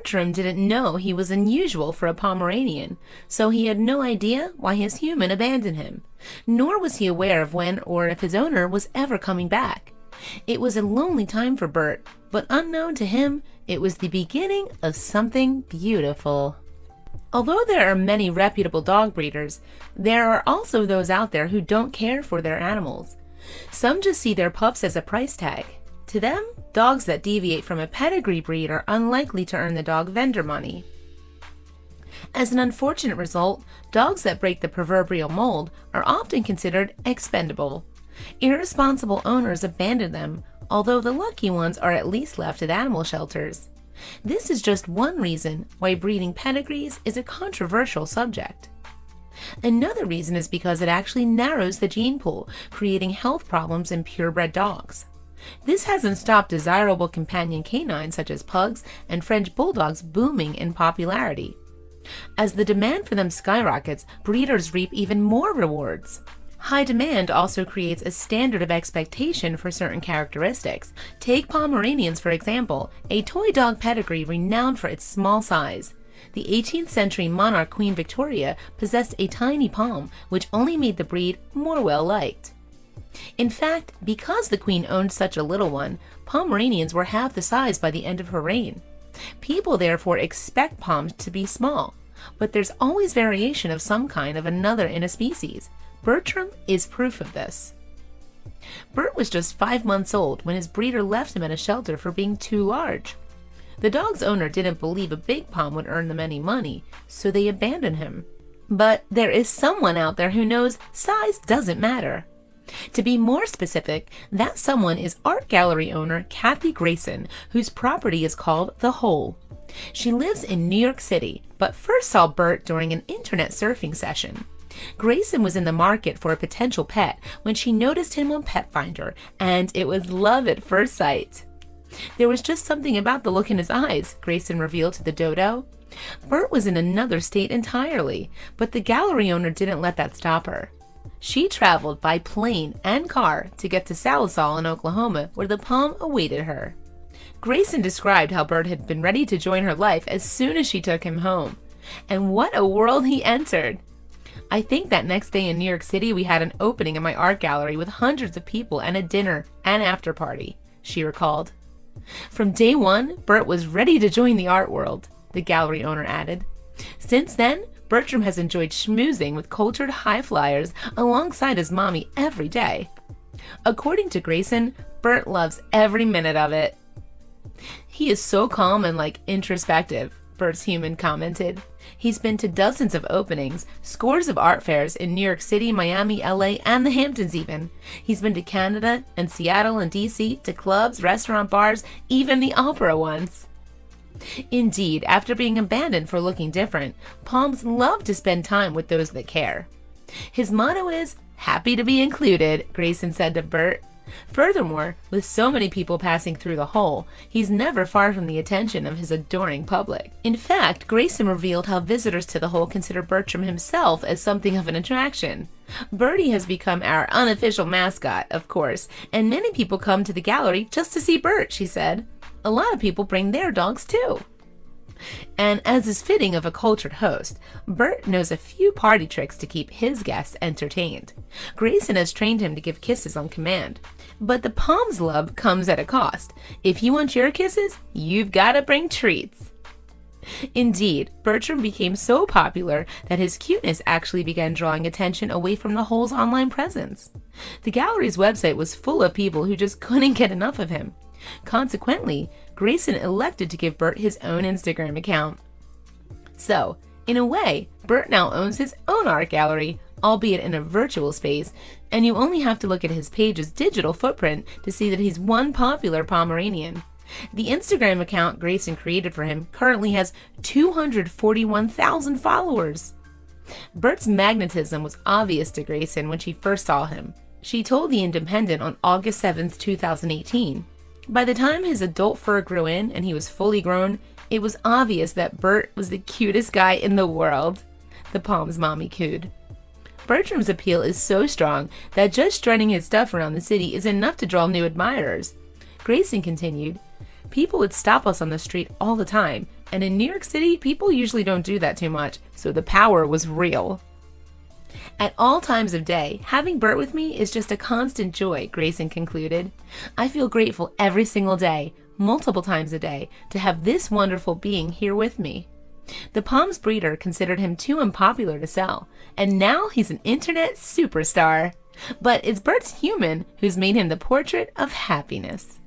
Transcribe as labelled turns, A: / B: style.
A: Bertram didn't know he was unusual for a Pomeranian, so he had no idea why his human abandoned him, nor was he aware of when or if his owner was ever coming back. It was a lonely time for Bert, but unknown to him, it was the beginning of something beautiful. Although there are many reputable dog breeders, there are also those out there who don't care for their animals. Some just see their pups as a price tag. To them, dogs that deviate from a pedigree breed are unlikely to earn the dog vendor money. As an unfortunate result, dogs that break the proverbial mold are often considered expendable. Irresponsible owners abandon them, although the lucky ones are at least left at animal shelters. This is just one reason why breeding pedigrees is a controversial subject. Another reason is because it actually narrows the gene pool, creating health problems in purebred dogs. This hasn't stopped desirable companion canines such as pugs and French bulldogs booming in popularity. As the demand for them skyrockets, breeders reap even more rewards. High demand also creates a standard of expectation for certain characteristics. Take Pomeranians, for example, a toy dog pedigree renowned for its small size. The 18th century monarch Queen Victoria possessed a tiny Pom, which only made the breed more well-liked. In fact, because the Queen owned such a little one, Pomeranians were half the size by the end of her reign. People therefore expect Poms to be small, but there's always variation of some kind of another in a species. Bertram is proof of this. Bert was just 5 months old when his breeder left him at a shelter for being too large. The dog's owner didn't believe a big Pom would earn them any money, so they abandoned him. But there is someone out there who knows size doesn't matter. To be more specific, that someone is art gallery owner Kathy Grayson, whose property is called The Hole. She lives in New York City, but first saw Bert during an internet surfing session. Grayson was in the market for a potential pet when she noticed him on Pet Finder, and it was love at first sight. There was just something about the look in his eyes, Grayson revealed to the Dodo. Bert was in another state entirely, but the gallery owner didn't let that stop her. She traveled by plane and car to get to Salisal in Oklahoma, where the Pom awaited her. Grayson described how Bert had been ready to join her life as soon as she took him home. And what a world he entered! I think that next day in New York City we had an opening in my art gallery with hundreds of people and a dinner and after party, she recalled. From day one, Bert was ready to join the art world, the gallery owner added. Since then, Bertram has enjoyed schmoozing with cultured high flyers alongside his mommy every day. According to Grayson, Bert loves every minute of it. He is so calm and introspective, Bert's human commented. He's been to dozens of openings, scores of art fairs in New York City, Miami, LA, and the Hamptons even. He's been to Canada and Seattle and DC, to clubs, restaurant bars, even the opera once. Indeed, after being abandoned for looking different, Poms love to spend time with those that care. His motto is, "Happy to be included," Grayson said to Bert. Furthermore, with so many people passing through the hole, he's never far from the attention of his adoring public. In fact, Grayson revealed how visitors to the hole consider Bertram himself as something of an attraction. Bertie has become our unofficial mascot, of course, and many people come to the gallery just to see Bert, she said. A lot of people bring their dogs too. And as is fitting of a cultured host, Bert knows a few party tricks to keep his guests entertained. Grayson has trained him to give kisses on command. But the Pom's love comes at a cost. If you want your kisses, you've got to bring treats. Indeed, Bertram became so popular that his cuteness actually began drawing attention away from the hole's online presence. The gallery's website was full of people who just couldn't get enough of him. Consequently, Grayson elected to give Bert his own Instagram account. So, in a way, Bert now owns his own art gallery, albeit in a virtual space, and you only have to look at his page's digital footprint to see that he's one popular Pomeranian. The Instagram account Grayson created for him currently has 241,000 followers. Bert's magnetism was obvious to Grayson when she first saw him. She told The Independent on August 7, 2018, "By the time his adult fur grew in and he was fully grown, it was obvious that Bert was the cutest guy in the world." The Pom's mommy cooed. Bertram's appeal is so strong that just strutting his stuff around the city is enough to draw new admirers. Grayson continued, "People would stop us on the street all the time, And in New York City, people usually don't do that too much, so the power was real. At all times of day, having Bert with me is just a constant joy, Grayson concluded. I feel grateful every single day, multiple times a day, to have this wonderful being here with me. The Pom's breeder considered him too unpopular to sell, and now he's an internet superstar. But it's Bert's human who's made him the portrait of happiness.